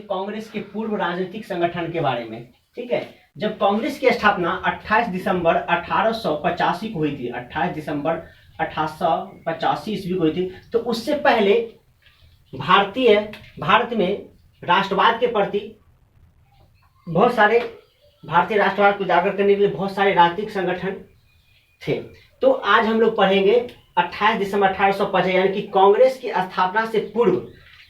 कांग्रेस के पूर्व राजनीतिक संगठन के बारे में। ठीक है, जब कांग्रेस की स्थापना 28 दिसंबर 1885 को हुई थी, 28 दिसंबर 1885 ईस्वी को हुई थी, तो उससे पहले भारत में राष्ट्रवाद के प्रति बहुत सारे, भारतीय राष्ट्रवाद को उजागर करने के लिए बहुत सारे राजनीतिक संगठन थे। तो आज हम लोग पढ़ेंगे 28 दिसंबर 1850 यानी कि कांग्रेस की स्थापना से पूर्व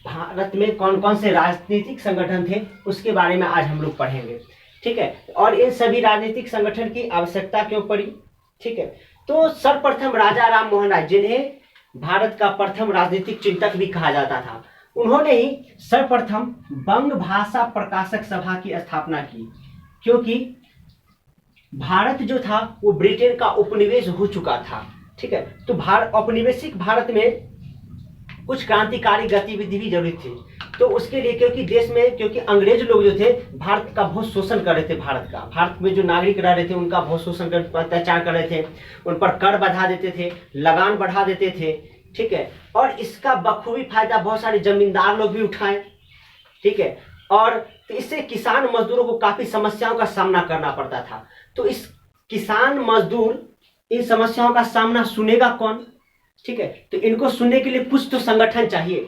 भारत में कौन कौन से राजनीतिक संगठन थे, उसके बारे में आज हम लोग पढ़ेंगे। ठीक है, और इन सभी राजनीतिक संगठन की आवश्यकता क्यों पड़ी। ठीक है, तो सर्वप्रथम राजा राम मोहन राय, जिन्हें भारत का प्रथम राजनीतिक चिंतक भी कहा जाता था, उन्होंने ही सर्वप्रथम बंग भाषा प्रकाशक सभा की स्थापना की, क्योंकि भारत जो था वो ब्रिटेन का उपनिवेश हो चुका था। ठीक है, तो औपनिवेशिक भारत में कुछ क्रांतिकारी गतिविधि भी जरूरी थी। तो उसके लिए क्योंकि अंग्रेज लोग जो थे भारत का बहुत शोषण कर रहे थे, भारत में जो नागरिक रह रहे थे उनका बहुत शोषण कर, अत्याचार कर रहे थे, उन पर कर बढ़ा देते थे, लगान बढ़ा देते थे। ठीक है, और इसका बखूबी फायदा बहुत सारे जमींदार लोग भी उठाए। ठीक है, और तो इससे किसान मजदूरों को काफी समस्याओं का सामना करना पड़ता था। तो इस किसान मजदूर इन समस्याओं का सामना सुनेगा कौन। ठीक है, तो इनको सुनने के लिए कुछ तो संगठन चाहिए।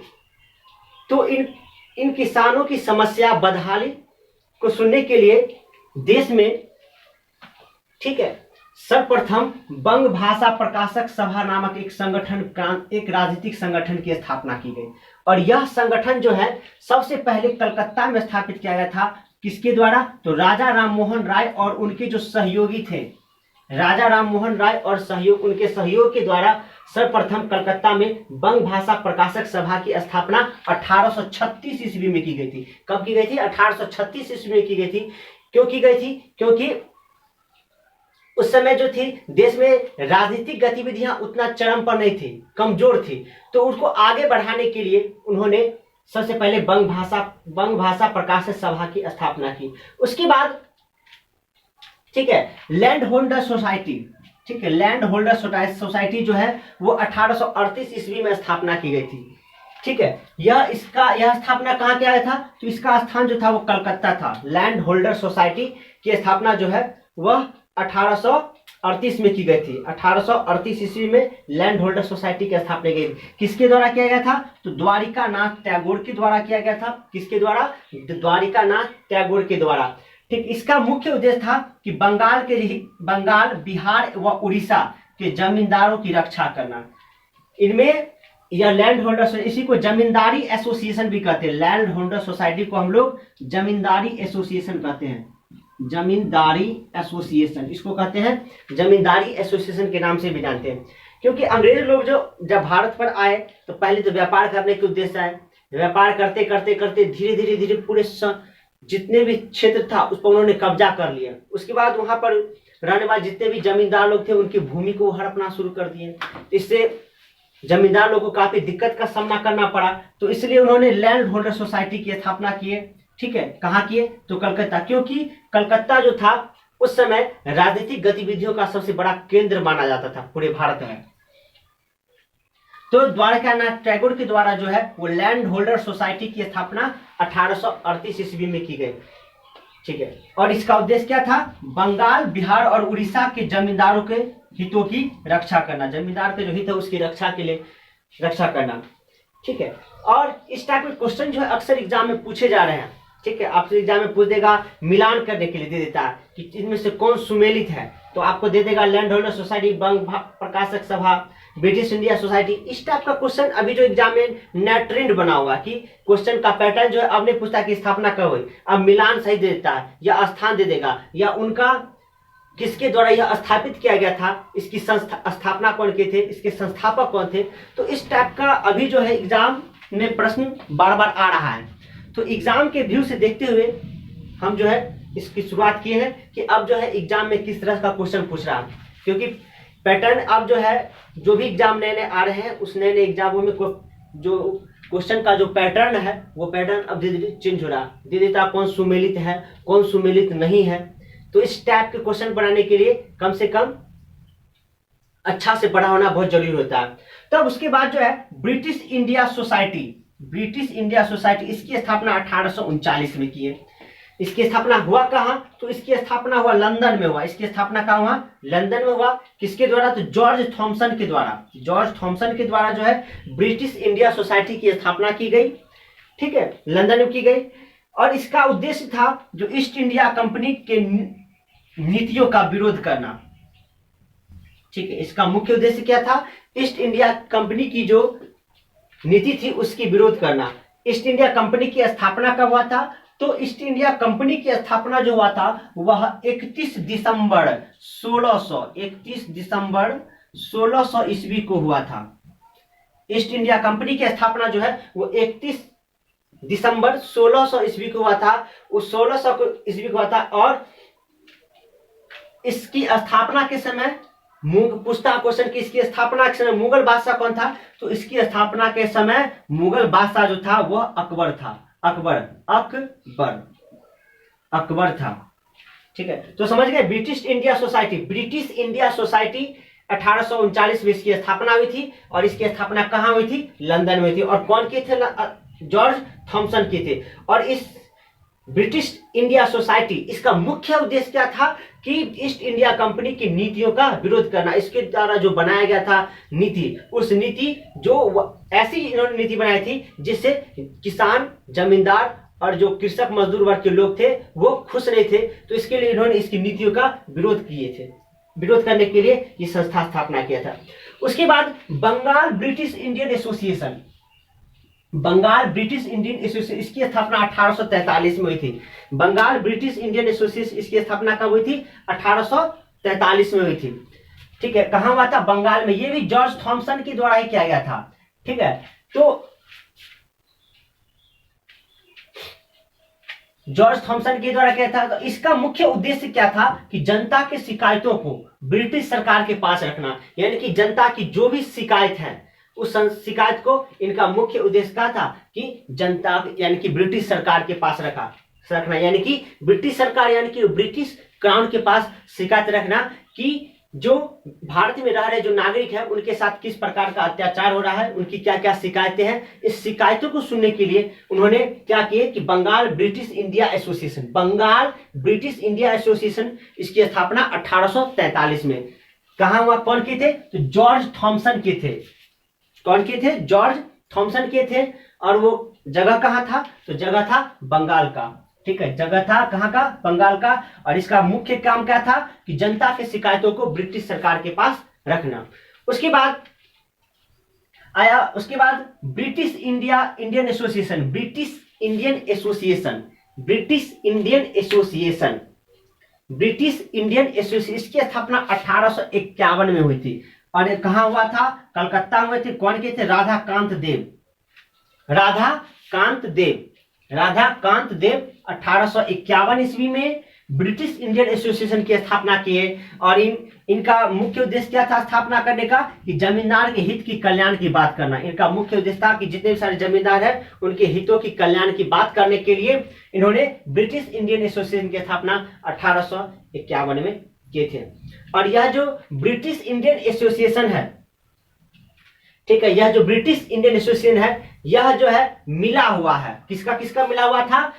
तो इन किसानों की समस्या बदहाली को सुनने के लिए देश में, ठीक है, सर्वप्रथम बंग भाषा प्रकाशक सभा नामक एक राजनीतिक संगठन की स्थापना की गई। और यह संगठन जो है सबसे पहले कलकत्ता में स्थापित किया गया था। किसके द्वारा? तो राजा राम मोहन राय और उनके जो सहयोगी थे, राजा राम मोहन राय और उनके सहयोग के द्वारा सर्वप्रथम कलकत्ता में बंग भाषा प्रकाशक सभा की स्थापना 1836 ईस्वी में की गई थी। कब की गई थी? 1836 ईस्वी में की गई थी। क्यों की गई थी? क्योंकि उस समय जो थी देश में राजनीतिक गतिविधियां उतना चरम पर नहीं थी, कमजोर थी। तो उसको आगे बढ़ाने के लिए उन्होंने सबसे पहले बंग भाषा प्रकाशक सभा की स्थापना की। उसके बाद, ठीक है, लैंड होल्डर सोसाइटी, ठीक है, लैंड होल्डर सोसाइटी जो है वो 1838 ईस्वी में स्थापना की गई थी। ठीक है, यह स्थापना कहाँ किया गया था? तो इसका स्थान जो था वो कलकत्ता था। लैंड होल्डर सोसाइटी की स्थापना जो है वह 1838 में की गई थी। 1838 ईस्वी में लैंड होल्डर सोसाइटी की स्थापना की गई। किसके द्वारा किया गया था? तो द्वारिका नाथ टैगोर के द्वारा किया गया था। किसके द्वारा? द्वारिका नाथ टैगोर के द्वारा। ठीक, इसका मुख्य उद्देश्य था कि बंगाल, बिहार व उड़ीसा के जमींदारों की रक्षा करना। इनमें यह लैंड होल्डर, इसी को जमींदारी एसोसिएशन भी कहते हैं। लैंड होल्डर सोसाइटी को हम लोग जमींदारी एसोसिएशन कहते हैं। जमींदारी एसोसिएशन इसको कहते हैं, जमींदारी एसोसिएशन के नाम से भी जानते हैं। क्योंकि अंग्रेज लोग जो जब भारत पर आए तो पहले तो व्यापार करने के उद्देश्य आए। व्यापार करते करते करते धीरे धीरे पूरे जितने भी क्षेत्र था उस पर उन्होंने कब्जा कर लिया। उसके बाद वहां पर रहने वाले जितने भी जमींदार लोग थे उनकी भूमि को हड़पना शुरू कर दिए। इससे जमींदार लोगों को काफी दिक्कत का सामना करना पड़ा। तो इसलिए उन्होंने लैंड होल्डर सोसाइटी की स्थापना किए। ठीक है, कहाँ किए? तो कलकत्ता, क्योंकि कलकत्ता जो था उस समय राजनीतिक गतिविधियों का सबसे बड़ा केंद्र माना जाता था पूरे भारत में। तो द्वारका नाथ टैगोर के द्वारा जो है वो लैंड होल्डर सोसाइटी की स्थापना 1838 ईस्वी में की गई। ठीक है, और इसका उद्देश्य क्या था? बंगाल, बिहार और उड़ीसा के जमींदारों के हितों की रक्षा करना। जमींदार के जो हित है उसकी रक्षा के लिए रक्षा करना। ठीक है, और इस टाइप के क्वेश्चन जो है अक्सर एग्जाम में पूछे जा रहे हैं। ठीक है, आपसे एग्जाम में पूछ देगा, मिलान करने के लिए दे देता है कि इनमें से कौन सुमेलित है। तो आपको दे देगा लैंड होल्डर सोसाइटी, बंग प्रकाशक सभा, ब्रिटिश इंडिया सोसाइटी। इस टाइप का क्वेश्चन अभी जो एग्जाम में नया ट्रेंड बना हुआ कि क्वेश्चन का पैटर्न जो है अब नहीं पूछता कि स्थापना कब हुई, अब मिलान सही दे देता है या स्थान दे देगा या उनका किसके द्वारा यह स्थापित किया गया था, इसकी स्थापना कौन की थे, इसके संस्थापक कौन थे। तो इस टाइप का अभी जो है एग्जाम में प्रश्न बार बार आ रहा है। तो एग्जाम के व्यू से देखते हुए हम जो है इसकी शुरुआत किए हैं कि अब जो है एग्जाम में किस तरह का क्वेश्चन पूछ रहा है। क्योंकि पैटर्न अब जो है, जो भी एग्जाम नए नए आ रहे हैं उस नए नए एग्जामों में जो क्वेश्चन का जो पैटर्न है वो पैटर्न अब धीरे धीरे चेंज हो रहा है। धीरे धीरे कौन सुमेलित है, कौन सुमेलित नहीं है। तो इस टाइप के क्वेश्चन बनाने के लिए कम से कम अच्छा से पढ़ा होना बहुत जरूरी होता है। तब उसके बाद जो है British India society, British India society, इसकी स्थापना 1839 में की है। इसकी स्थापना हुआ कहाँ? तो इसकी स्थापना हुआ लंदन में हुआ। इसकी स्थापना कहाँ हुआ? लंदन में हुआ। किसके द्वारा? तो जॉर्ज थॉमसन के द्वारा। जॉर्ज थॉमसन के द्वारा जो है ब्रिटिश इंडिया सोसाइटी की स्थापना की गई। ठीक है, लंदन में की गई। और इसका उद्देश्य था जो ईस्ट इंडिया कंपनी के नीतियों का विरोध करना। ठीक है, इसका मुख्य उद्देश्य क्या था? ईस्ट इंडिया कंपनी की जो नीति थी उसकी विरोध करना। ईस्ट इंडिया कंपनी की स्थापना कब हुआ था? तो ईस्ट इंडिया कंपनी की स्थापना जो हुआ था वह 31 दिसंबर 1600 ईस्वी को हुआ था। ईस्ट इंडिया कंपनी की स्थापना जो है वो 31 दिसंबर 1600 ईस्वी को हुआ था। उस 1600 ईस्वी को हुआ था। और इसकी स्थापना के समय पूछता क्वेश्चन की इसकी स्थापना के समय मुगल बादशाह कौन था? तो इसकी स्थापना के समय मुगल बादशाह जो था वह अकबर था। अकबर था। ठीक है, तो समझ गए। ब्रिटिश इंडिया सोसाइटी 1839 में इसकी स्थापना हुई थी। और इसकी स्थापना कहाँ हुई थी? लंदन में थी। और कौन के थे? जॉर्ज थॉमसन के थे। और इस ब्रिटिश इंडिया सोसाइटी, इसका मुख्य उद्देश्य क्या था? कि ईस्ट इंडिया कंपनी की नीतियों का विरोध करना। इसके द्वारा जो बनाया गया था नीति, उस नीति जो ऐसी इन्होंने नीति बनाई थी जिससे किसान, जमींदार और जो कृषक मजदूर वर्ग के लोग थे वो खुश नहीं थे। तो इसके लिए इन्होंने इसकी नीतियों का विरोध किए थे। विरोध करने के लिए ये संस्था स्थापना किया था। उसके बाद बंगाल ब्रिटिश इंडियन एसोसिएशन, इसकी स्थापना 1843 में हुई थी। बंगाल ब्रिटिश इंडियन एसोसिएशन, इसकी स्थापना कब हुई थी? 1843 में हुई थी। ठीक है, कहां हुआ था? बंगाल में। ये भी जॉर्ज थॉमसन के द्वारा ही किया गया था। ठीक है, तो जॉर्ज थॉमसन के द्वारा किया था। तो इसका मुख्य उद्देश्य क्या था? कि जनता के शिकायतों को ब्रिटिश सरकार के पास रखना। यानी कि जनता की जो भी शिकायत है उस शिकायत को इनका मुख्य उद्देश्य क्या था? कि जनता यानी कि ब्रिटिश सरकार के पास रखना। यानी कि ब्रिटिश सरकार यानी कि ब्रिटिश क्राउन के पास शिकायत रखना कि जो भारत में रह रहे जो नागरिक है उनके साथ किस प्रकार का अत्याचार हो रहा है, उनकी क्या क्या शिकायतें हैं। इस शिकायतों को सुनने के लिए उन्होंने क्या किए कि बंगाल ब्रिटिश इंडिया एसोसिएशन, इसकी स्थापना 1843 में। कहां हुआ? कौन के थे? तो जॉर्ज थॉमसन के थे। कौन के थे? जॉर्ज थॉमसन के थे। और वो जगह कहां था? तो जगह था बंगाल का। ठीक है, जगह था कहां का? बंगाल का। और इसका मुख्य काम क्या था? कि जनता के शिकायतों को ब्रिटिश सरकार के पास रखना। उसके बाद ब्रिटिश इंडियन एसोसिएशन, इसकी स्थापना 1851 में हुई थी। और ये कहां हुआ था? कलकत्ता में हुए थे। कौन के थे? राधाकांत देव 1851 ईस्वी में ब्रिटिश इंडियन एसोसिएशन की स्थापना किए। और इनका मुख्य उद्देश्य क्या था स्थापना करने का? कि जमींदार के हित की कल्याण की बात करना। इनका मुख्य उद्देश्य था कि जितने भी सारे जमींदार हैं उनके हितों की कल्याण की बात करने के लिए इन्होंने ब्रिटिश इंडियन एसोसिएशन की स्थापना 1851 में किए थे। और यह जो ब्रिटिश इंडियन एसोसिएशन है, ठीक है, यह जो ब्रिटिश इंडियन एसोसिएशन है यह जो है मिला हुआ है। किसका मिला हुआ था?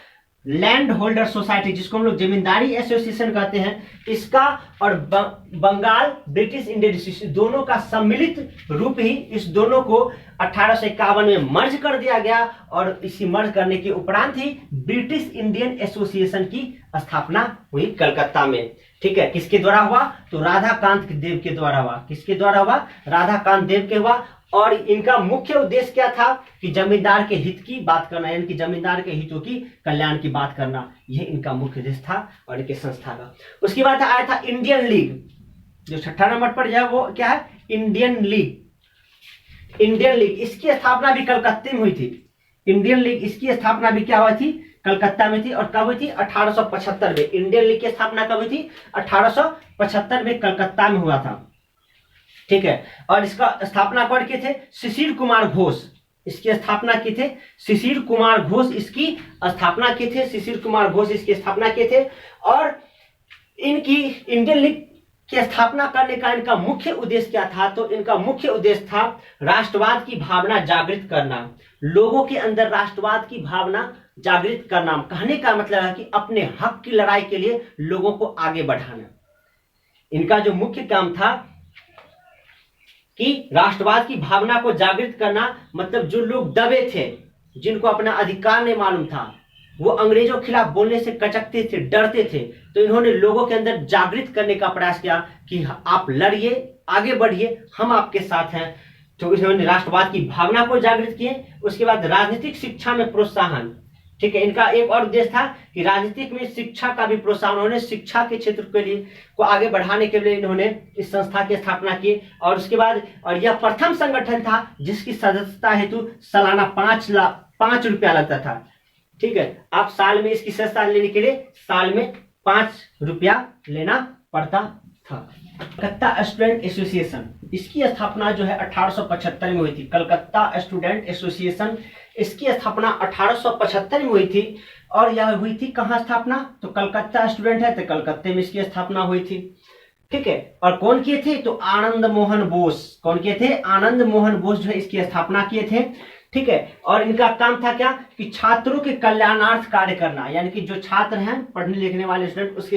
लैंड होल्डर सोसाइटी, जिसको हम लोग जमींदारी एसोसिएशन कहते हैं, इसका और बंगाल ब्रिटिश इंडियन एसोसिएशन दोनों का सम्मिलित रूप ही इस दोनों को 1851 में मर्ज कर दिया गया। और इसी मर्ज करने के उपरांत ही ब्रिटिश इंडियन एसोसिएशन की स्थापना हुई कलकत्ता में। ठीक है, किसके द्वारा हुआ? तो राधाकांत देव के द्वारा हुआ। किसके द्वारा हुआ? राधाकांत देव के हुआ। और इनका मुख्य उद्देश्य क्या था? कि जमींदार के हित की बात करना, यानी कि जमींदार के हितों की कल्याण की बात करना। यह इनका मुख्य उद्देश्य था और इनके संस्था का। उसके बाद आया था इंडियन लीग, जो 6ठा नंबर पर जो वो क्या है? Indian league. इसकी स्थापना भी कलकत्ते में हुई थी। इंडियन लीग, इसकी स्थापना भी क्या हुई थी? कलकत्ता में थी। और कब हुई थी? 1875 में। इंडियन लीग की स्थापना कब हुई थी? 1875 में कलकत्ता में हुआ था। ठीक है, और इसका स्थापना कौन किए थे? शिशिर कुमार घोष। इसकी स्थापना किए थे शिशिर कुमार घोष। इसकी स्थापना किए थे। और इनकी इंडियन लीग की स्थापना करने का इनका मुख्य उद्देश्य क्या था? तो इनका मुख्य उद्देश्य था राष्ट्रवाद की भावना जागृत करना, लोगों के अंदर राष्ट्रवाद की भावना जागृत करना। कहने का मतलब है कि अपने हक की लड़ाई के लिए लोगों को आगे बढ़ाना। इनका जो मुख्य काम था कि राष्ट्रवाद की भावना को जागृत करना, मतलब जो लोग दबे थे, जिनको अपना अधिकार नहीं मालूम था, वो अंग्रेजों के खिलाफ बोलने से कचकते थे, डरते थे, तो इन्होंने लोगों के अंदर जागृत करने का प्रयास किया कि आप लड़िए, आगे बढ़िए, हम आपके साथ हैं। तो इन्होंने राष्ट्रवाद की भावना को जागृत किए। उसके बाद राजनीतिक शिक्षा में प्रोत्साहन, ठीक है, इनका एक और उद्देश्य था कि राजनीतिक में शिक्षा का भी प्रोत्साहन। उन्होंने शिक्षा के क्षेत्र के लिए को आगे बढ़ाने के लिए इन्होंने इस संस्था की स्थापना की। और उसके बाद, और यह प्रथम संगठन था जिसकी सदस्यता हेतु सालाना 5 रुपया लगता था। ठीक है, आप साल में इसकी सदस्यता लेने के लिए साल में 5 रुपया लेना पड़ता था। कलकत्ता स्टूडेंट एसोसिएशन, इसकी स्थापना जो है 1875 में हुई थी। कलकत्ता स्टूडेंट एसोसिएशन, इसकी स्थापना 1875 में हुई थी। और यह हुई थी कहाँ स्थापना? तो कलकत्ता स्टूडेंट है तो कलकत्ते में इसकी स्थापना हुई थी। ठीक है, और कौन किए थे? तो आनंद मोहन बोस। कौन किए थे? आनंद मोहन बोस जो है इसकी स्थापना किए थे। ठीक है, और इनका काम था क्या? कि छात्रों के कल्याणार्थ कार्य करना, यानी कि जो छात्र हैं, पढ़ने लिखने वाले स्टूडेंट, उसके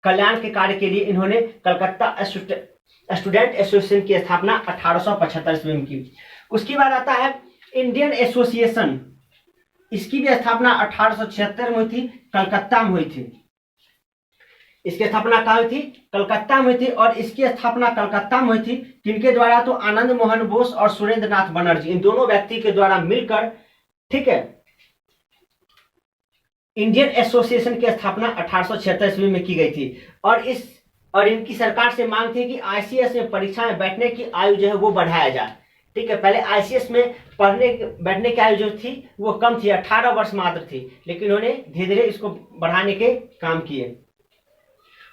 कल्याण के कार्य के लिए इन्होंने कलकत्ता स्टूडेंट एसोसिएशन की स्थापना 1875 ईस्वी में की। उसके बाद आता है इंडियन एसोसिएशन, इसकी भी स्थापना 1876 में हुई थी, कलकत्ता में हुई थी। इसकी स्थापना कहाँ हुई थी? कलकत्ता में हुई थी। और इसकी स्थापना कलकत्ता में हुई थी किनके द्वारा? तो आनंद मोहन बोस और सुरेंद्र नाथ बनर्जी, इन दोनों व्यक्ति के द्वारा मिलकर, ठीक है, इंडियन एसोसिएशन की स्थापना 1876 ईस्वी में की गई थी। और इनकी सरकार से मांग थी कि आईसीएस में परीक्षा में बैठने की आयु जो है वो बढ़ाया जाए। ठीक है, पहले आईसीएस में बैठने की आयु जो थी वो कम थी, 18 वर्ष मात्र थी, लेकिन उन्होंने धीरे धीरे इसको बढ़ाने के काम किए।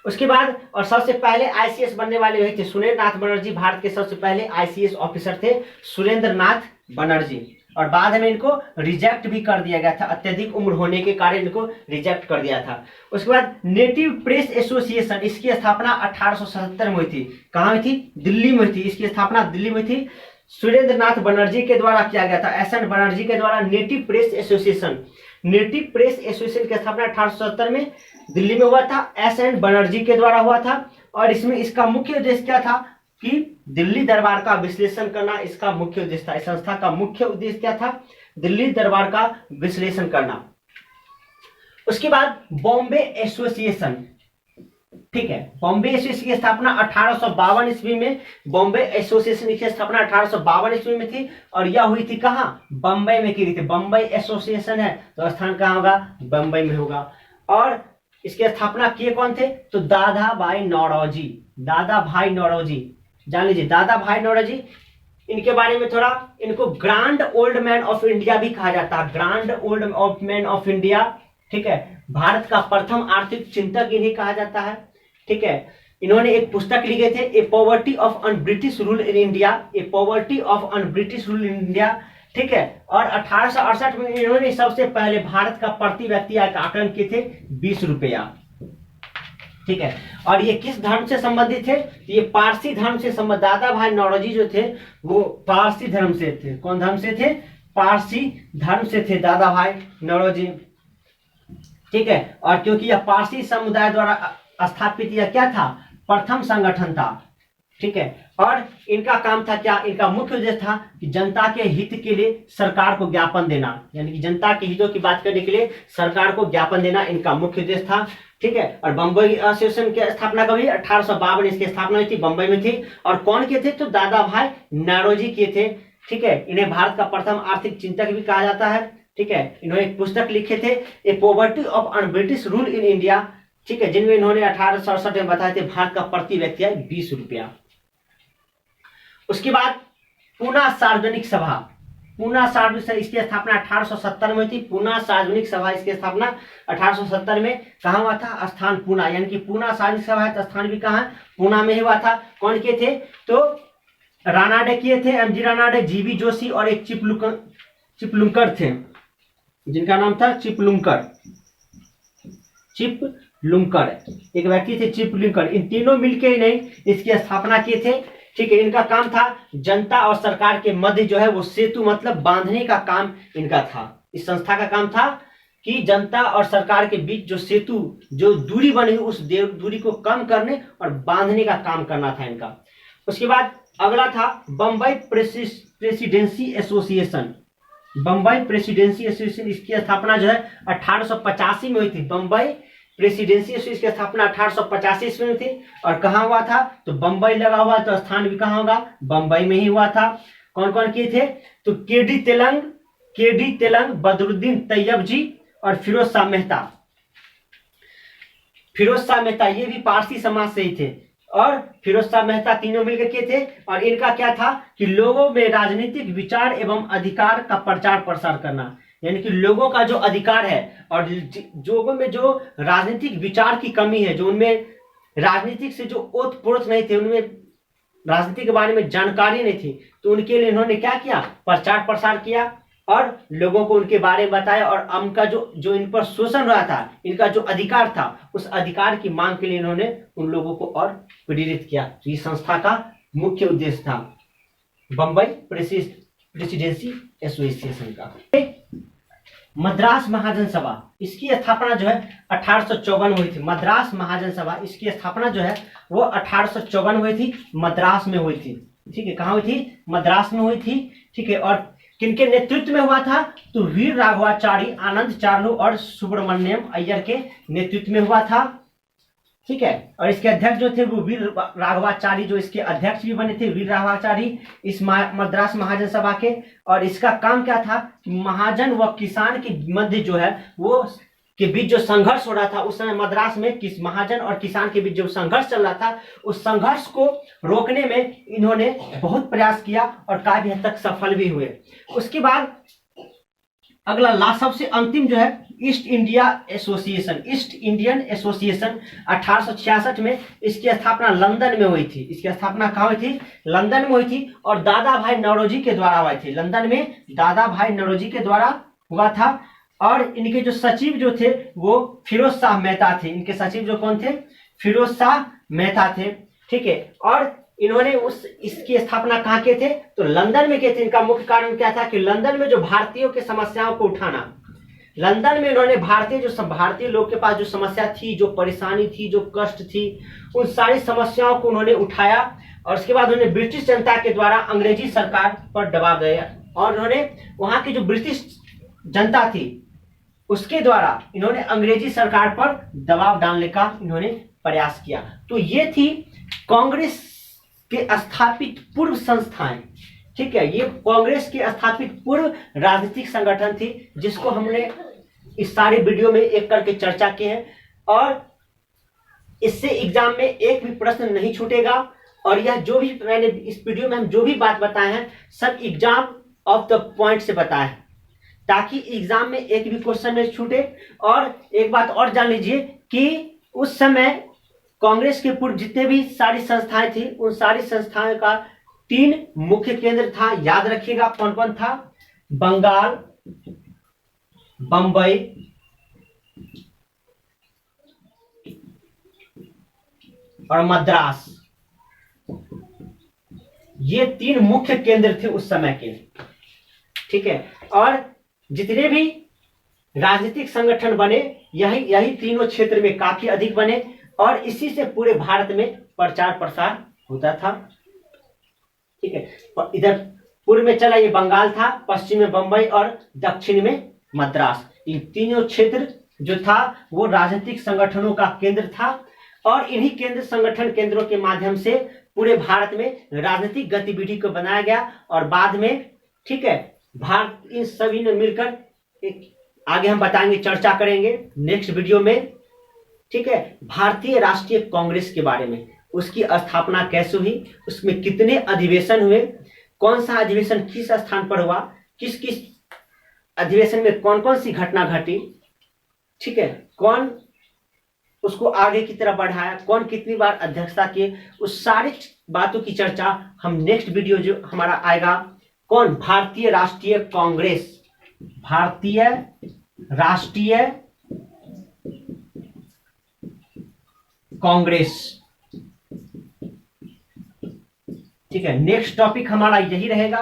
उसके बाद, और सबसे पहले आईसीएस बनने वाले वही थे सुरेंद्र नाथ बनर्जी। भारत के सबसे पहले आईसीएस ऑफिसर थे सुरेंद्र नाथ बनर्जी। और बाद में इनको रिजेक्ट भी कर दिया गया था, अत्यधिक उम्र होने के कारण इनको रिजेक्ट कर दिया था। उसके बाद नेटिव प्रेस एसोसिएशन, इसकी स्थापना 1877 में हुई थी। कहाँ हुई थी? दिल्ली में हुई थी। इसकी स्थापना दिल्ली में थी, सुरेंद्र नाथ बनर्जी के द्वारा किया गया था, एसएन बनर्जी के द्वारा। नेटिव प्रेस एसोसिएशन की स्थापना 1870 में दिल्ली में हुआ था, एसएन बनर्जी के द्वारा हुआ था। और इसमें इसका मुख्य उद्देश्य क्या था? कि दिल्ली दरबार का विश्लेषण करना इसका मुख्य उद्देश्य था। इस संस्था का मुख्य उद्देश्य क्या था? दिल्ली दरबार का विश्लेषण करना। उसके बाद बॉम्बे एसोसिएशन, ठीक है, बॉम्बे एसोसिएशन की स्थापना 1852 ईस्वी में, बॉम्बे एसोसिएशन की स्थापना 1852 ईस्वी में थी। और यह हुई थी कहाँ? बम्बई में की गई थी। बम्बई एसोसिएशन है तो स्थान कहाँ होगा? बम्बई में होगा। और इसकी स्थापना किए कौन थे? तो दादा भाई नौरोजी। दादा भाई नौरोजी जान लीजिए, दादा भाई नौरोजी। इनके बारे में थोड़ा, इनको grand old man of India भी कहा जाता है, grand old man of India. ठीक है, भारत का प्रथम आर्थिक चिंतक इन्हें कहा जाता है। ठीक है, इन्होंने एक पुस्तक लिखे थे, a poverty of un British rule in India, a poverty of un British rule in India. ठीक है, और 1868 में इन्होंने सबसे पहले भारत का प्रति व्यक्ति आय का आकलन किए थे 20 रुपया। ठीक है, और ये किस धर्म से संबंधित थे? ये पारसी धर्म से संबंधित। दादा भाई नौरोजी जो थे वो पारसी धर्म से थे। कौन धर्म से थे? पारसी धर्म से थे दादा भाई नौरोजी। ठीक है, और क्योंकि यह पारसी समुदाय द्वारा स्थापित यह क्या था? प्रथम संगठन था। ठीक है, और इनका काम था क्या? इनका मुख्य उद्देश्य था कि जनता के हित के लिए सरकार को ज्ञापन देना, यानी कि जनता के हितों की बात करने के लिए सरकार को ज्ञापन देना इनका मुख्य उद्देश्य था। ठीक है, और बम्बई एसोसिएशन की स्थापना कभी 1852 इसकी स्थापना हुई थी, बम्बई में थी। और कौन किए थे? तो दादा भाई नौरोजी किए थे। ठीक है, इन्हें भारत का प्रथम आर्थिक चिंतक भी कहा जाता है। ठीक है, इन्होंने एक पुस्तक लिखे थे, a poverty of un British rule in India. ठीक है, जिनमें इन्होंने 1867 में बताए थे भारत का प्रति व्यक्ति आय 20 रुपया। उसके बाद पूना सार्वजनिक सभा, पूना सार्वजनिक, इसकी स्थापना 1870 में हुई थी। पूना सार्वजनिक सभा, इसकी स्थापना 1870 में कहाँ हुआ था? स्थान पूना, यानी कि पूना सार्वजनिक सभा है तो स्थान भी कहाँ? पूना में ही हुआ था। कौन किए थे? तो रानाडे किए थे, एमजी रानाडे, जीबी जोशी और एक चिपलुंकर थे, जिनका नाम था चिपलुंकर। लुंकर, एक व्यक्ति थे चिप लुंकर। इन तीनों मिलके ही नहीं इसकी स्थापना किए थे। ठीक है, इनका काम था जनता और सरकार के मध्य जो है वो सेतु मतलब बांधने का काम इनका था। इस संस्था का काम था कि जनता और सरकार के बीच जो सेतु, जो दूरी बनी उस दूरी को कम करने और बांधने का काम करना था इनका। उसके बाद अगला था Bombay presidency association. Bombay presidency association, इसकी स्थापना जो है 1885 में हुई थी। बम्बई प्रेसिडेंसी एसोसिएशन की स्थापना 1885 ईस्वी में थी। और कहाँ हुआ था? तो बम्बई लगा हुआ, तो स्थान भी कहाँ होगा? बम्बई में ही हुआ था। कौन कौन किए थे? तो केडी तेलंग, बदरुद्दीन तैयब जी और फिरोज शाह मेहता, ये भी पारसी समाज से ही थे। और फिरोज शाह मेहता तीनों मिलकर किए थे। और इनका क्या था कि लोगों में राजनीतिक विचार एवं अधिकार का प्रचार प्रसार करना, यानी कि लोगों का जो अधिकार है और लोगों में जो राजनीतिक विचार की कमी है, जो उनमें राजनीतिक से जो ओतप्रोत नहीं थे, उनमें राजनीति के बारे में जानकारी नहीं थी, तो उनके लिए इन्होंने क्या किया? प्रचार प्रसार किया और लोगों को उनके बारे में बताया। और उनका जो इन पर शोषण रहा था, इनका जो अधिकार था, उस अधिकार की मांग के लिए इन्होंने उन लोगों को और प्रेरित किया। तो ये संस्था का मुख्य उद्देश्य था बम्बई प्रेसिडेंसी एसोसिएशन का। मद्रास महाजन सभा, इसकी स्थापना जो है 1854 हुई थी। मद्रास महाजन सभा, इसकी स्थापना जो है वो 1854 हुई थी, मद्रास में हुई थी। ठीक है, कहाँ हुई थी? मद्रास में हुई थी। ठीक है, और किनके नेतृत्व में हुआ था? तो वीर राघवाचारी, आनंद चार्लू और सुब्रमण्यम अय्यर के नेतृत्व में हुआ था। ठीक है, और इसके अध्यक्ष जो थे वो वीर राघवाचारी, जो इसके अध्यक्ष भी बने थे वीर राघवाचारी इस मद्रास महाजन सभा के। और इसका काम क्या था? महाजन व किसान के मध्य जो है वो के बीच जो संघर्ष हो रहा था उस समय मद्रास में, किस महाजन और किसान के बीच जो संघर्ष चल रहा था, उस संघर्ष को रोकने में इन्होंने बहुत प्रयास किया और काफी हद तक सफल भी हुए। उसके बाद अगला सबसे अंतिम जो है ईस्ट इंडियन एसोसिएशन 1866 में, इसकी स्थापना लंदन में हुई थी। इसकी स्थापना कहाँ हुई थी? लंदन में हुई थी। और दादा भाई नौरोजी के द्वारा हुई थी। लंदन में दादा भाई नौरोजी के द्वारा हुआ था। और इनके जो सचिव जो थे वो फिरोज शाह मेहता थे। इनके सचिव जो कौन थे? फिरोज शाह मेहता थे। ठीक है, और इन्होंने इसकी स्थापना कहाँ किए थे? तो लंदन में किए थे। इनका मुख्य कारण क्या था कि लंदन में जो भारतीयों की समस्याओं को उठाना, लंदन में इन्होंने भारतीय लोग के पास जो समस्या थी, जो परेशानी थी, जो कष्ट थी, उन सारी समस्याओं को उन्होंने उठाया। और उसके बाद उन्होंने ब्रिटिश जनता के द्वारा अंग्रेजी सरकार पर दबाव दिया। और उन्होंने वहां की जो ब्रिटिश जनता थी उसके द्वारा इन्होंने अंग्रेजी सरकार पर दबाव डालने का इन्होंने प्रयास किया। तो ये थी कांग्रेस के स्थापित पूर्व संस्थाएं। ठीक है, ये कांग्रेस के स्थापित पूर्व राजनीतिक संगठन थी, जिसको हमने इस सारे वीडियो में एक करके चर्चा की है। और इससे एग्जाम में एक भी प्रश्न नहीं छूटेगा। और यह जो भी मैंने इस वीडियो में हम जो भी बात बताए हैं सब एग्जाम ऑफ द पॉइंट से बताए हैं, ताकि एग्जाम में एक भी क्वेश्चन नहीं छूटे। और एक बात और जान लीजिए कि उस समय कांग्रेस के पूर्व जितने भी सारी संस्थाएं थी, उन सारी संस्थाओं का 3 मुख्य केंद्र था। याद रखिएगा कौन कौन था? बंगाल, बंबई और मद्रास। ये 3 मुख्य केंद्र थे उस समय के। ठीक है, और जितने भी राजनीतिक संगठन बने यही तीनों क्षेत्र में काफी अधिक बने। और इसी से पूरे भारत में प्रचार प्रसार होता था। ठीक है, इधर पूर्व में चला ये बंगाल था, पश्चिम में बंबई और दक्षिण में मद्रास। ये तीनों क्षेत्र जो था वो राजनीतिक संगठनों का केंद्र था। और इन्हीं केंद्रों के माध्यम से पूरे भारत में राजनीतिक गतिविधि को बनाया गया। और बाद में ठीक है भारत इन सभी ने मिलकर आगे हम बताएंगे, चर्चा करेंगे नेक्स्ट वीडियो में। ठीक है, भारतीय राष्ट्रीय कांग्रेस के बारे में, उसकी स्थापना कैसे हुई, उसमें कितने अधिवेशन हुए, कौन सा अधिवेशन किस स्थान पर हुआ, किस किस अधिवेशन में कौन कौन सी घटना घटी। ठीक है, कौन उसको आगे की तरफ बढ़ाया, कौन कितनी बार अध्यक्षता किए, उस सारी बातों की चर्चा हम नेक्स्ट वीडियो जो हमारा आएगा, कौन? भारतीय राष्ट्रीय कांग्रेस, भारतीय राष्ट्रीय कांग्रेस। ठीक है, नेक्स्ट टॉपिक हमारा यही रहेगा,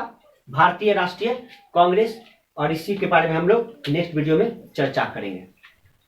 भारतीय राष्ट्रीय कांग्रेस, और इसी के बारे में हम लोग नेक्स्ट वीडियो में चर्चा करेंगे।